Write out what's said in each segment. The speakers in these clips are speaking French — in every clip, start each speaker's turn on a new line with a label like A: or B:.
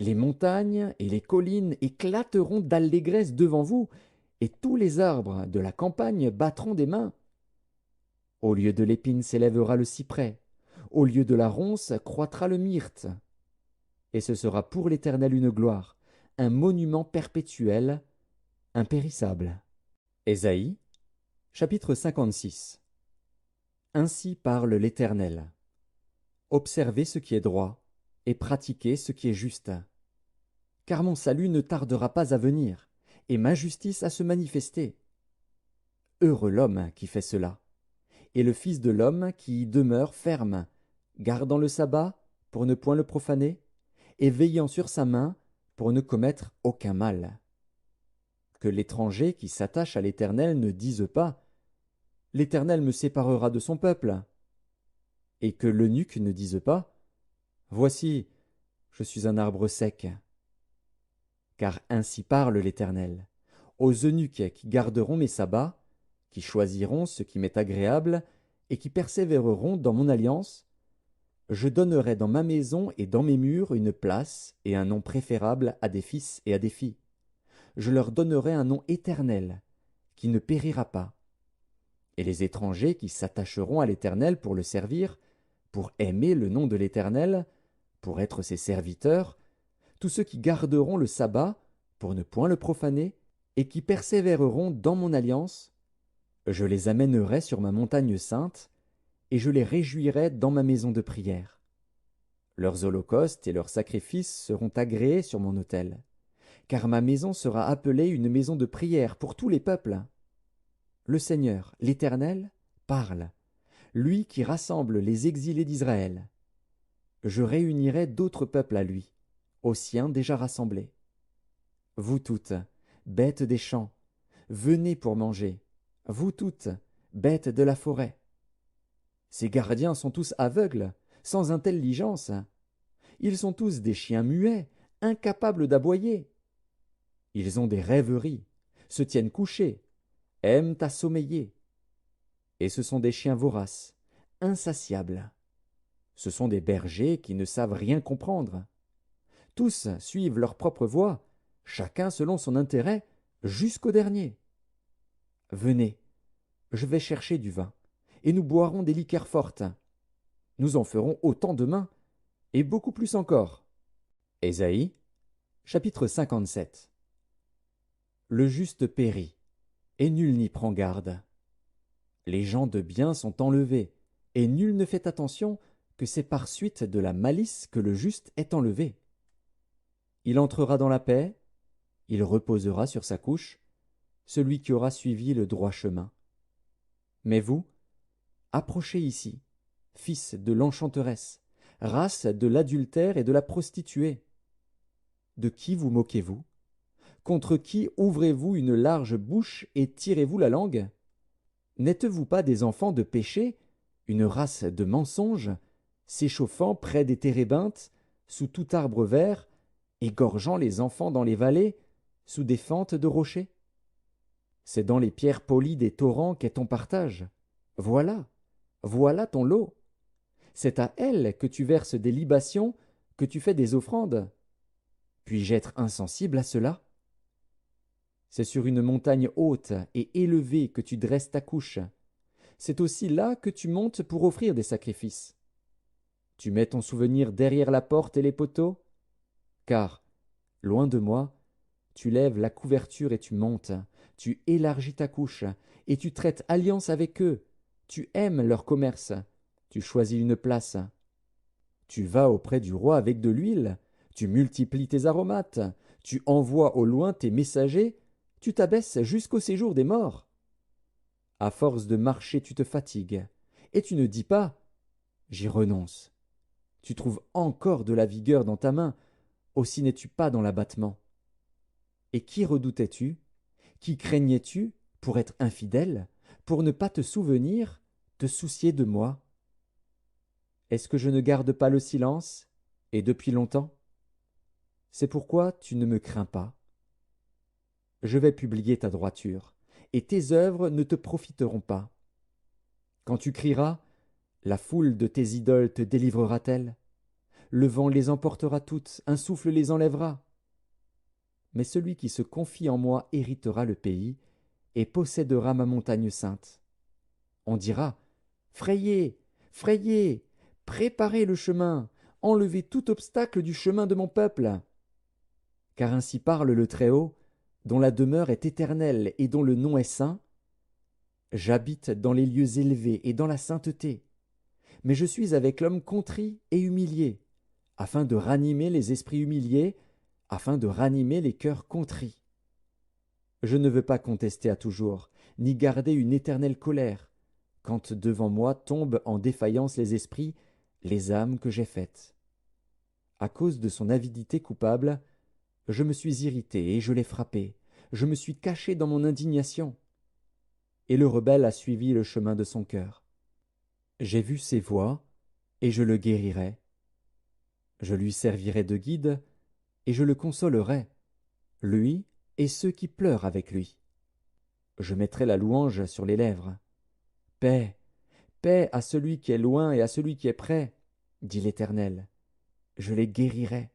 A: Les montagnes et les collines éclateront d'allégresse devant vous, et tous les arbres de la campagne battront des mains. Au lieu de l'épine s'élèvera le cyprès, au lieu de la ronce croîtra le myrte. Et ce sera pour l'Éternel une gloire, un monument perpétuel, impérissable. Ésaïe, chapitre 56. Ainsi parle l'Éternel. Observez ce qui est droit, et pratiquez ce qui est juste. Car mon salut ne tardera pas à venir, et ma justice à se manifester. Heureux l'homme qui fait cela, et le Fils de l'homme qui y demeure ferme, gardant le sabbat pour ne point le profaner, et veillant sur sa main pour ne commettre aucun mal. Que l'étranger qui s'attache à l'Éternel ne dise pas « L'Éternel me séparera de son peuple », et que l'eunuque ne dise pas « Voici, je suis un arbre sec ». Car ainsi parle l'Éternel, aux eunuques qui garderont mes sabbats, qui choisiront ce qui m'est agréable, et qui persévéreront dans mon alliance, je donnerai dans ma maison et dans mes murs une place et un nom préférable à des fils et à des filles. Je leur donnerai un nom éternel, qui ne périra pas. Et les étrangers qui s'attacheront à l'Éternel pour le servir, pour aimer le nom de l'Éternel, pour être ses serviteurs, tous ceux qui garderont le sabbat, pour ne point le profaner, et qui persévéreront dans mon alliance, je les amènerai sur ma montagne sainte, et je les réjouirai dans ma maison de prière. Leurs holocaustes et leurs sacrifices seront agréés sur mon autel, car ma maison sera appelée une maison de prière pour tous les peuples. Le Seigneur, l'Éternel, parle, lui qui rassemble les exilés d'Israël. Je réunirai d'autres peuples à lui, aux siens déjà rassemblés. Vous toutes, bêtes des champs, venez pour manger, vous toutes, bêtes de la forêt. Ces gardiens sont tous aveugles, sans intelligence. Ils sont tous des chiens muets, incapables d'aboyer. Ils ont des rêveries, se tiennent couchés, aiment à sommeiller. Et ce sont des chiens voraces, insatiables. Ce sont des bergers qui ne savent rien comprendre. Tous suivent leur propre voie, chacun selon son intérêt, jusqu'au dernier. Venez, je vais chercher du vin, et nous boirons des liqueurs fortes. Nous en ferons autant demain, et beaucoup plus encore. Ésaïe, chapitre 57. Le juste périt, et nul n'y prend garde. Les gens de bien sont enlevés, et nul ne fait attention que c'est par suite de la malice que le juste est enlevé. Il entrera dans la paix, il reposera sur sa couche, celui qui aura suivi le droit chemin. Mais vous, approchez ici, fils de l'enchanteresse, race de l'adultère et de la prostituée. De qui vous moquez-vous? Contre qui ouvrez-vous une large bouche et tirez-vous la langue? N'êtes-vous pas des enfants de péché, une race de mensonges, s'échauffant près des térébinthes, sous tout arbre vert, égorgeant les enfants dans les vallées, sous des fentes de rochers? C'est dans les pierres polies des torrents qu'est ton partage. Voilà, voilà ton lot. C'est à elles que tu verses des libations, que tu fais des offrandes. Puis-je être insensible à cela? C'est sur une montagne haute et élevée que tu dresses ta couche. C'est aussi là que tu montes pour offrir des sacrifices. Tu mets ton souvenir derrière la porte et les poteaux? Car, loin de moi, tu lèves la couverture et tu montes, tu élargis ta couche, et tu traites alliance avec eux, tu aimes leur commerce, tu choisis une place. Tu vas auprès du roi avec de l'huile, tu multiplies tes aromates, tu envoies au loin tes messagers, tu t'abaisses jusqu'au séjour des morts. À force de marcher, tu te fatigues, et tu ne dis pas « J'y renonce ». Tu trouves encore de la vigueur dans ta main, aussi n'es-tu pas dans l'abattement. Et qui redoutais-tu? Qui craignais-tu pour être infidèle, pour ne pas te souvenir, te soucier de moi? Est-ce que je ne garde pas le silence, et depuis longtemps? C'est pourquoi tu ne me crains pas. Je vais publier ta droiture, et tes œuvres ne te profiteront pas. Quand tu crieras, la foule de tes idoles te délivrera-t-elle? le vent les emportera toutes, un souffle les enlèvera. Mais celui qui se confie en moi héritera le pays, et possédera ma montagne sainte. On dira, frayez, frayez, préparez le chemin, enlevez tout obstacle du chemin de mon peuple. Car ainsi parle le Très-Haut, dont la demeure est éternelle et dont le nom est saint. J'habite dans les lieux élevés et dans la sainteté, mais je suis avec l'homme contrit et humilié, afin de ranimer les esprits humiliés, afin de ranimer les cœurs contrits. Je ne veux pas contester à toujours, ni garder une éternelle colère, quand devant moi tombent en défaillance les esprits, les âmes que j'ai faites. À cause de son avidité coupable, je me suis irrité et je l'ai frappé, je me suis caché dans mon indignation. Et le rebelle a suivi le chemin de son cœur. J'ai vu ses voies, et je le guérirai. Je lui servirai de guide, et je le consolerai, lui et ceux qui pleurent avec lui. Je mettrai la louange sur les lèvres. Paix, paix à celui qui est loin et à celui qui est près, dit l'Éternel. Je les guérirai.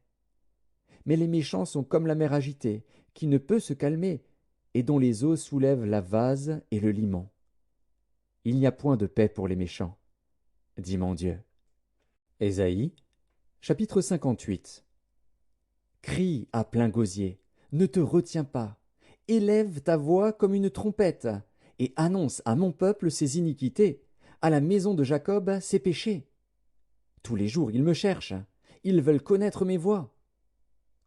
A: Mais les méchants sont comme la mer agitée, qui ne peut se calmer, et dont les eaux soulèvent la vase et le limon. Il n'y a point de paix pour les méchants, dit mon Dieu. Ésaïe, chapitre 58. Crie à plein gosier, ne te retiens pas, élève ta voix comme une trompette, et annonce à mon peuple ses iniquités, à la maison de Jacob ses péchés. Tous les jours ils me cherchent, ils veulent connaître mes voies.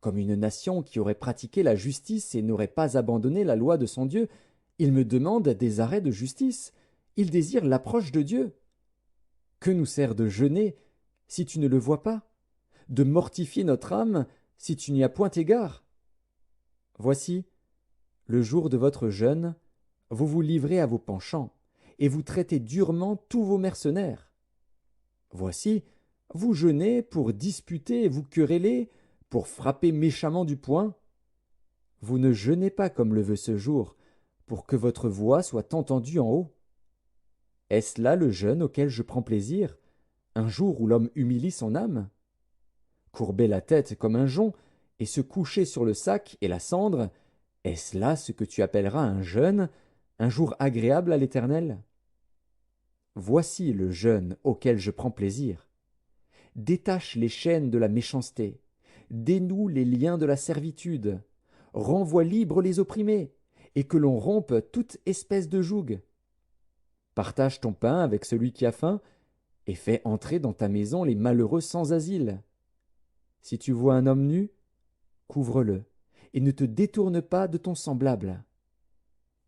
A: Comme une nation qui aurait pratiqué la justice et n'aurait pas abandonné la loi de son Dieu, ils me demandent des arrêts de justice, ils désirent l'approche de Dieu. Que nous sert de jeûner si tu ne le vois pas, de mortifier notre âme si tu n'y as point égard? Voici, le jour de votre jeûne, vous vous livrez à vos penchants, et vous traitez durement tous vos mercenaires. Voici, vous jeûnez pour disputer et vous quereller, pour frapper méchamment du poing. Vous ne jeûnez pas comme le veut ce jour, pour que votre voix soit entendue en haut. Est-ce là le jeûne auquel je prends plaisir, un jour où l'homme humilie son âme? Courber la tête comme un jonc, et se coucher sur le sac et la cendre, est-ce là ce que tu appelleras un jeûne, un jour agréable à l'Éternel? Voici le jeûne auquel je prends plaisir. Détache les chaînes de la méchanceté, dénoue les liens de la servitude, renvoie libres les opprimés, et que l'on rompe toute espèce de joug. Partage ton pain avec celui qui a faim, et fais entrer dans ta maison les malheureux sans asile. Si tu vois un homme nu, couvre-le, et ne te détourne pas de ton semblable.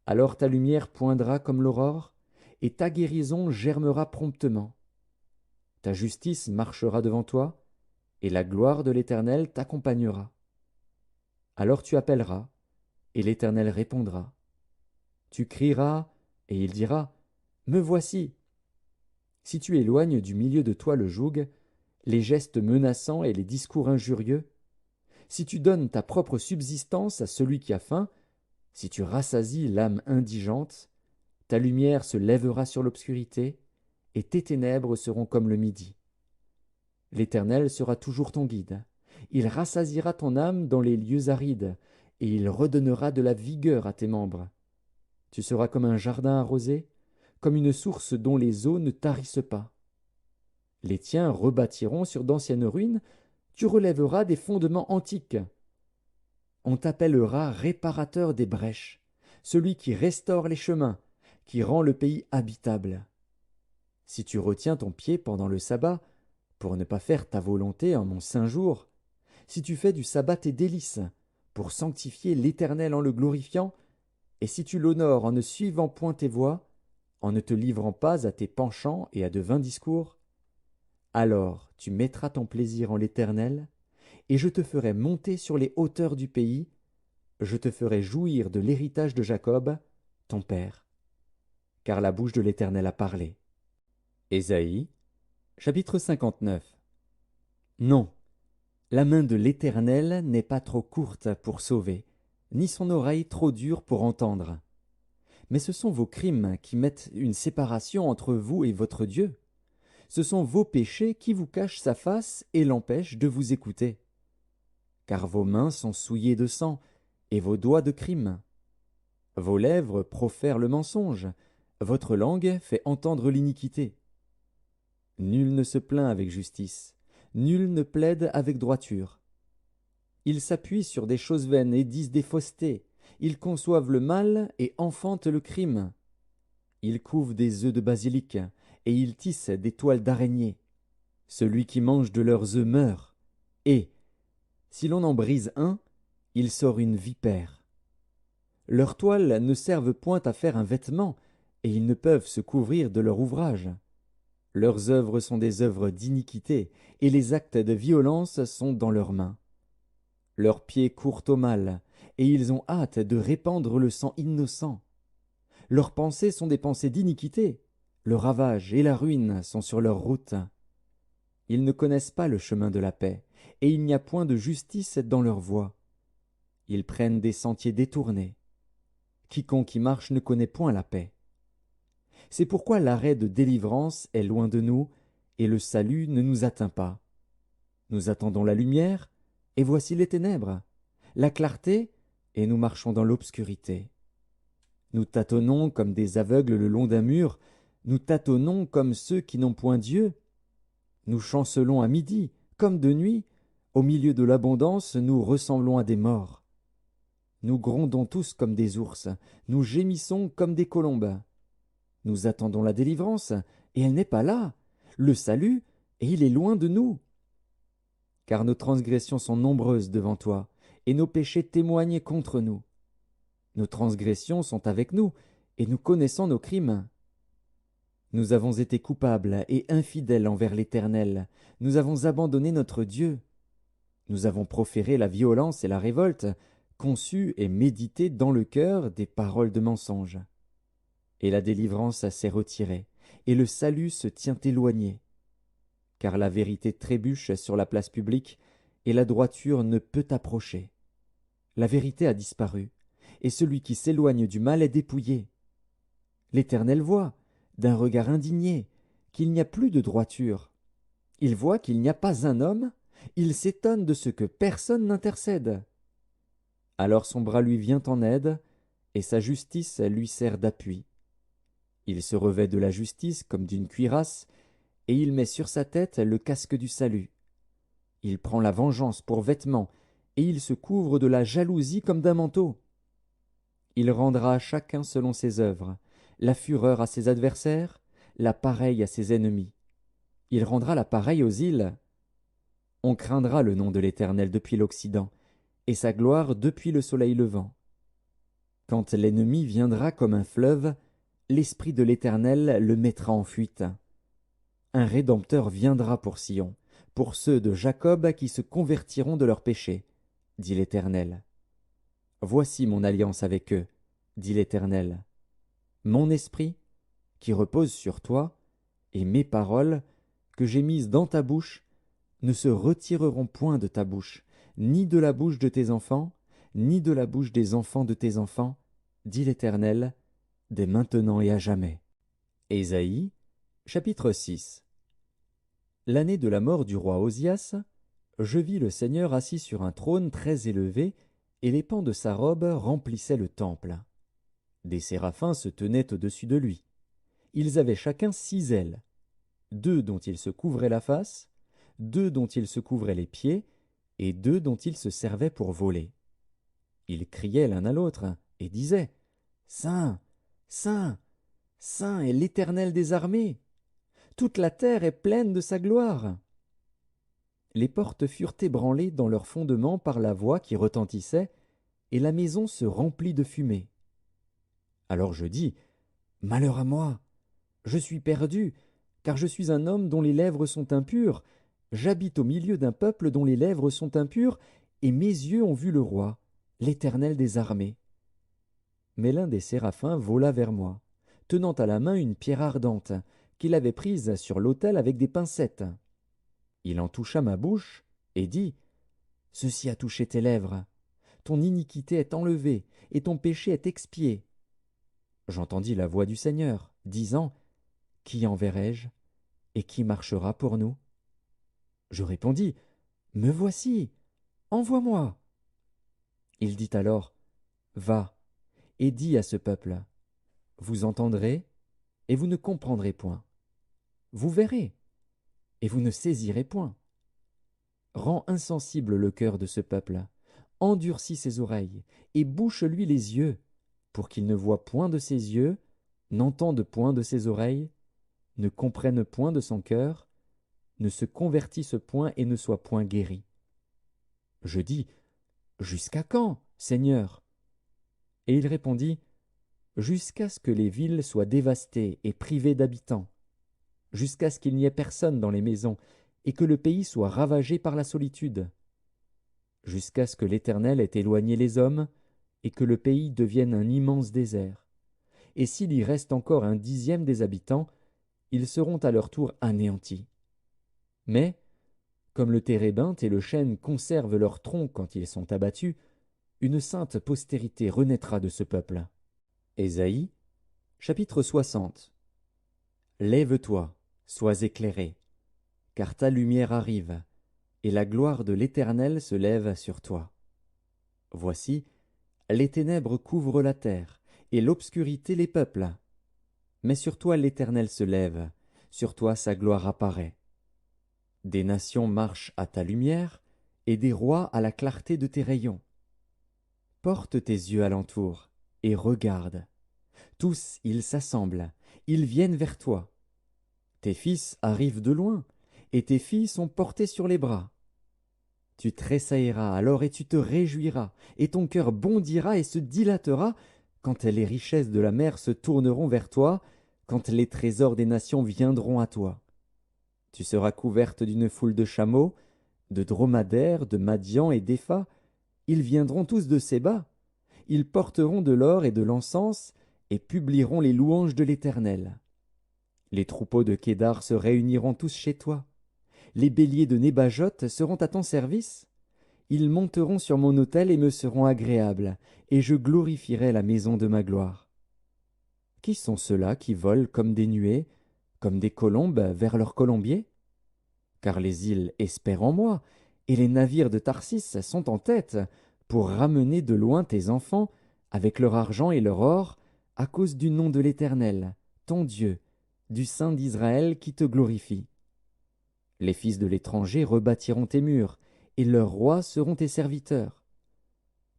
A: Alors ta lumière poindra comme l'aurore, et ta guérison germera promptement. Ta justice marchera devant toi, et la gloire de l'Éternel t'accompagnera. Alors tu appelleras, et l'Éternel répondra. Tu crieras, et il dira, me voici. Si tu éloignes du milieu de toi le joug, les gestes menaçants et les discours injurieux, si tu donnes ta propre subsistance à celui qui a faim, si tu rassasies l'âme indigente, ta lumière se lèvera sur l'obscurité, et tes ténèbres seront comme le midi. L'Éternel sera toujours ton guide. Il rassasiera ton âme dans les lieux arides, et il redonnera de la vigueur à tes membres. Tu seras comme un jardin arrosé, comme une source dont les eaux ne tarissent pas. Les tiens rebâtiront sur d'anciennes ruines, tu relèveras des fondements antiques. On t'appellera réparateur des brèches, celui qui restaure les chemins, qui rend le pays habitable. Si tu retiens ton pied pendant le sabbat, pour ne pas faire ta volonté en mon saint jour, si tu fais du sabbat tes délices, pour sanctifier l'Éternel en le glorifiant, et si tu l'honores en ne suivant point tes voies, en ne te livrant pas à tes penchants et à de vains discours, alors tu mettras ton plaisir en l'Éternel, et je te ferai monter sur les hauteurs du pays, je te ferai jouir de l'héritage de Jacob, ton père. Car la bouche de l'Éternel a parlé. Ésaïe, chapitre 59. Non, la main de l'Éternel n'est pas trop courte pour sauver, ni son oreille trop dure pour entendre. Mais ce sont vos crimes qui mettent une séparation entre vous et votre Dieu. Ce sont vos péchés qui vous cachent sa face et l'empêchent de vous écouter. Car vos mains sont souillées de sang, et vos doigts de crime. Vos lèvres profèrent le mensonge, votre langue fait entendre l'iniquité. Nul ne se plaint avec justice, nul ne plaide avec droiture. Ils s'appuient sur des choses vaines et disent des faussetés, ils conçoivent le mal et enfantent le crime. Ils couvent des œufs de basilic, et ils tissent des toiles d'araignée. Celui qui mange de leurs œufs meurt, et, si l'on en brise un, il sort une vipère. Leurs toiles ne servent point à faire un vêtement, et ils ne peuvent se couvrir de leur ouvrage. Leurs œuvres sont des œuvres d'iniquité, et les actes de violence sont dans leurs mains. Leurs pieds courent au mal, et ils ont hâte de répandre le sang innocent. Leurs pensées sont des pensées d'iniquité, le ravage et la ruine sont sur leur route. Ils ne connaissent pas le chemin de la paix, et il n'y a point de justice dans leur voie. Ils prennent des sentiers détournés. Quiconque y marche ne connaît point la paix. C'est pourquoi l'arrêt de délivrance est loin de nous, et le salut ne nous atteint pas. Nous attendons la lumière, et voici les ténèbres, la clarté, et nous marchons dans l'obscurité. Nous tâtonnons comme des aveugles le long d'un mur, nous tâtonnons comme ceux qui n'ont point Dieu. Nous chancelons à midi, comme de nuit, au milieu de l'abondance, nous ressemblons à des morts. Nous grondons tous comme des ours, nous gémissons comme des colombes. Nous attendons la délivrance, et elle n'est pas là, le salut, et il est loin de nous. Car nos transgressions sont nombreuses devant toi, et nos péchés témoignent contre nous. Nos transgressions sont avec nous, et nous connaissons nos crimes. Nous avons été coupables et infidèles envers l'Éternel, nous avons abandonné notre Dieu. Nous avons proféré la violence et la révolte, conçu et médité dans le cœur des paroles de mensonge. Et la délivrance s'est retirée, et le salut se tient éloigné. Car la vérité trébuche sur la place publique, et la droiture ne peut approcher. La vérité a disparu, et celui qui s'éloigne du mal est dépouillé. L'Éternel voit, d'un regard indigné, qu'il n'y a plus de droiture. Il voit qu'il n'y a pas un homme, il s'étonne de ce que personne n'intercède. Alors son bras lui vient en aide, et sa justice lui sert d'appui. Il se revêt de la justice comme d'une cuirasse, et il met sur sa tête le casque du salut. Il prend la vengeance pour vêtement, et il se couvre de la jalousie comme d'un manteau. Il rendra à chacun selon ses œuvres, la fureur à ses adversaires, la pareille à ses ennemis. Il rendra la pareille aux îles. On craindra le nom de l'Éternel depuis l'Occident, et sa gloire depuis le soleil levant. Quand l'ennemi viendra comme un fleuve, l'Esprit de l'Éternel le mettra en fuite. Un Rédempteur viendra pour Sion, pour ceux de Jacob qui se convertiront de leurs péchés, dit l'Éternel. Voici mon alliance avec eux, dit l'Éternel. Mon esprit, qui repose sur toi, et mes paroles, que j'ai mises dans ta bouche, ne se retireront point de ta bouche, ni de la bouche de tes enfants, ni de la bouche des enfants de tes enfants, dit l'Éternel, dès maintenant et à jamais. Ésaïe, chapitre 6. L'année de la mort du roi Osias, je vis le Seigneur assis sur un trône très élevé, et les pans de sa robe remplissaient le temple. Des séraphins se tenaient au-dessus de lui. Ils avaient chacun 6 ailes, 2 dont ils se couvraient la face, 2 dont ils se couvraient les pieds, et 2 dont ils se servaient pour voler. Ils criaient l'un à l'autre, et disaient « Saint, Saint, Saint est l'Éternel des armées. Toute la terre est pleine de sa gloire. » Les portes furent ébranlées dans leurs fondements par la voix qui retentissait, et la maison se remplit de fumée. Alors je dis, Malheur à moi! Je suis perdu, car je suis un homme dont les lèvres sont impures. J'habite au milieu d'un peuple dont les lèvres sont impures, et mes yeux ont vu le roi, l'Éternel des armées. Mais l'un des séraphins vola vers moi, tenant à la main une pierre ardente, qu'il avait prise sur l'autel avec des pincettes. Il en toucha ma bouche, et dit, Ceci a touché tes lèvres. Ton iniquité est enlevée, et ton péché est expié. J'entendis la voix du Seigneur, disant, Qui enverrai-je? Et qui marchera pour nous? Je répondis, Me voici, envoie-moi. Il dit alors, Va, et dis à ce peuple, Vous entendrez, et vous ne comprendrez point. Vous verrez, et vous ne saisirez point. Rends insensible le cœur de ce peuple, endurcis ses oreilles, et bouche-lui les yeux, pour qu'il ne voie point de ses yeux, n'entende point de ses oreilles, ne comprenne point de son cœur, ne se convertisse point et ne soit point guéri. Je dis, Jusqu'à quand, Seigneur? Et il répondit, Jusqu'à ce que les villes soient dévastées et privées d'habitants, jusqu'à ce qu'il n'y ait personne dans les maisons, et que le pays soit ravagé par la solitude, jusqu'à ce que l'Éternel ait éloigné les hommes, et que le pays devienne un immense désert. Et s'il y reste encore 1/10 des habitants, ils seront à leur tour anéantis. Mais, comme le térébinthe et le chêne conservent leurs troncs quand ils sont abattus, une sainte postérité renaîtra de ce peuple. Ésaïe, chapitre 60. Lève-toi, sois éclairé, car ta lumière arrive, et la gloire de l'Éternel se lève sur toi. Voici, les ténèbres couvrent la terre, et l'obscurité les peuples. Mais sur toi l'Éternel se lève, sur toi sa gloire apparaît. Des nations marchent à ta lumière, et des rois à la clarté de tes rayons. Porte tes yeux alentour, et regarde. Tous ils s'assemblent, ils viennent vers toi. Tes fils arrivent de loin, et tes filles sont portées sur les bras. Tu tressailleras alors et tu te réjouiras, et ton cœur bondira et se dilatera, quand les richesses de la mer se tourneront vers toi, quand les trésors des nations viendront à toi. Tu seras couverte d'une foule de chameaux, de dromadaires, de Madian et d'Épha. Ils viendront tous de Séba. Ils porteront de l'or et de l'encens, et publieront les louanges de l'Éternel. Les troupeaux de Kédar se réuniront tous chez toi. Les béliers de Nébajoth seront à ton service. Ils monteront sur mon autel et me seront agréables, et je glorifierai la maison de ma gloire. Qui sont ceux-là qui volent comme des nuées, comme des colombes vers leur colombier? Car les îles espèrent en moi, et les navires de Tarsis sont en tête, pour ramener de loin tes enfants, avec leur argent et leur or, à cause du nom de l'Éternel, ton Dieu, du Saint d'Israël qui te glorifie. Les fils de l'étranger rebâtiront tes murs, et leurs rois seront tes serviteurs.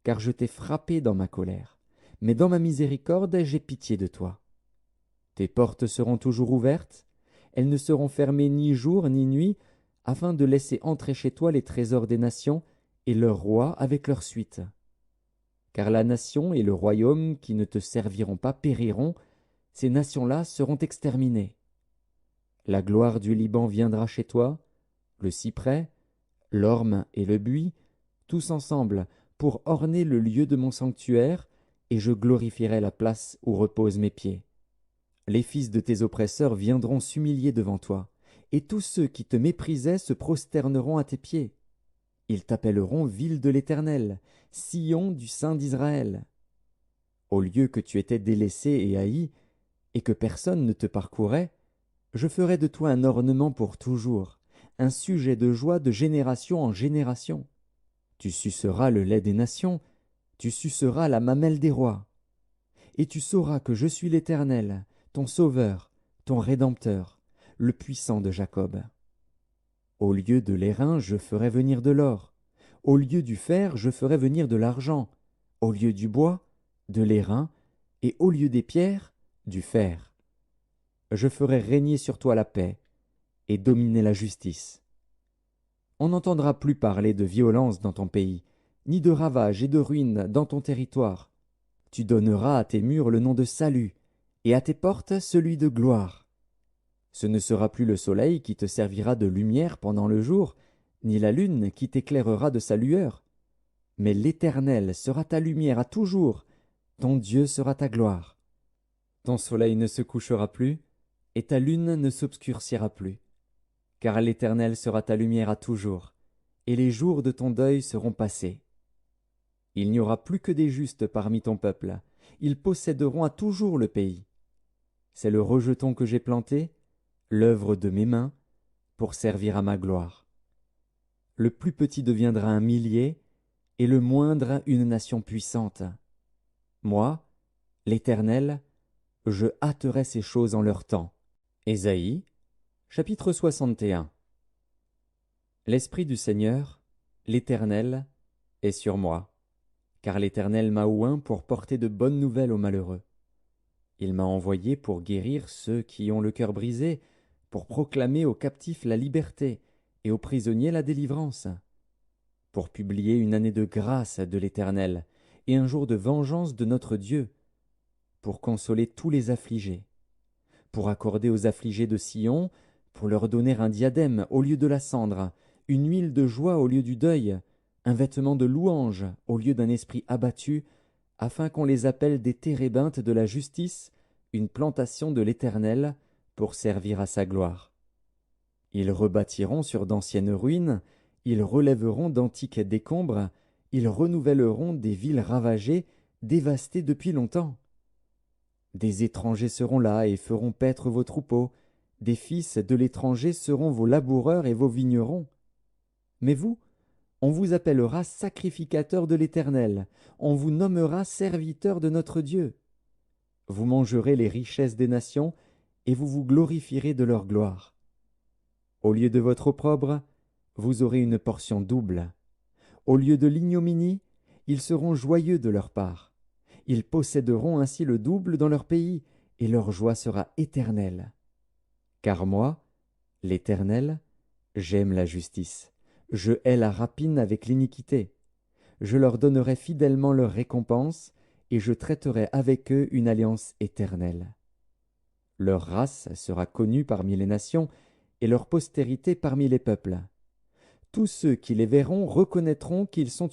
A: Car je t'ai frappé dans ma colère, mais dans ma miséricorde j'ai pitié de toi. Tes portes seront toujours ouvertes, elles ne seront fermées ni jour ni nuit, afin de laisser entrer chez toi les trésors des nations, et leurs rois avec leur suite. Car la nation et le royaume qui ne te serviront pas périront, ces nations-là seront exterminées. La gloire du Liban viendra chez toi, le cyprès, l'orme et le buis, tous ensemble, pour orner le lieu de mon sanctuaire, et je glorifierai la place où reposent mes pieds. Les fils de tes oppresseurs viendront s'humilier devant toi, et tous ceux qui te méprisaient se prosterneront à tes pieds. Ils t'appelleront ville de l'Éternel, Sion du Saint d'Israël. Au lieu que tu étais délaissé et haï, et que personne ne te parcourait, je ferai de toi un ornement pour toujours, un sujet de joie de génération en génération. Tu suceras le lait des nations, tu suceras la mamelle des rois. Et tu sauras que je suis l'Éternel, ton Sauveur, ton Rédempteur, le puissant de Jacob. Au lieu de l'airain, je ferai venir de l'or. Au lieu du fer, je ferai venir de l'argent. Au lieu du bois, de l'airain, et au lieu des pierres, du fer. Je ferai régner sur toi la paix, et dominer la justice. On n'entendra plus parler de violence dans ton pays, ni de ravages et de ruines dans ton territoire. Tu donneras à tes murs le nom de salut, et à tes portes celui de gloire. Ce ne sera plus le soleil qui te servira de lumière pendant le jour, ni la lune qui t'éclairera de sa lueur. Mais l'Éternel sera ta lumière à toujours, ton Dieu sera ta gloire. Ton soleil ne se couchera plus, et ta lune ne s'obscurcira plus. Car l'Éternel sera ta lumière à toujours, et les jours de ton deuil seront passés. Il n'y aura plus que des justes parmi ton peuple, ils posséderont à toujours le pays. C'est le rejeton que j'ai planté, l'œuvre de mes mains, pour servir à ma gloire. Le plus petit deviendra un millier, et le moindre une nation puissante. Moi, l'Éternel, je hâterai ces choses en leur temps. Ésaïe, chapitre 61. L'Esprit du Seigneur, l'Éternel, est sur moi, car l'Éternel m'a oint pour porter de bonnes nouvelles aux malheureux. Il m'a envoyé pour guérir ceux qui ont le cœur brisé, pour proclamer aux captifs la liberté et aux prisonniers la délivrance, pour publier une année de grâce de l'Éternel et un jour de vengeance de notre Dieu, pour consoler tous les affligés, pour accorder aux affligés de Sion, pour leur donner un diadème au lieu de la cendre, une huile de joie au lieu du deuil, un vêtement de louange au lieu d'un esprit abattu, afin qu'on les appelle des térébintes de la justice, une plantation de l'Éternel, pour servir à sa gloire. Ils rebâtiront sur d'anciennes ruines, ils relèveront d'antiques décombres, ils renouvelleront des villes ravagées, dévastées depuis longtemps. Des étrangers seront là et feront paître vos troupeaux, des fils de l'étranger seront vos laboureurs et vos vignerons. Mais vous, on vous appellera sacrificateurs de l'Éternel, on vous nommera serviteurs de notre Dieu. Vous mangerez les richesses des nations, et vous vous glorifierez de leur gloire. Au lieu de votre opprobre, vous aurez une portion double. Au lieu de l'ignominie, ils seront joyeux de leur part. Ils posséderont ainsi le double dans leur pays, et leur joie sera éternelle. Car moi, l'Éternel, j'aime la justice. Je hais la rapine avec l'iniquité. Je leur donnerai fidèlement leur récompense, et je traiterai avec eux une alliance éternelle. Leur race sera connue parmi les nations, et leur postérité parmi les peuples. Tous ceux qui les verront reconnaîtront qu'ils sont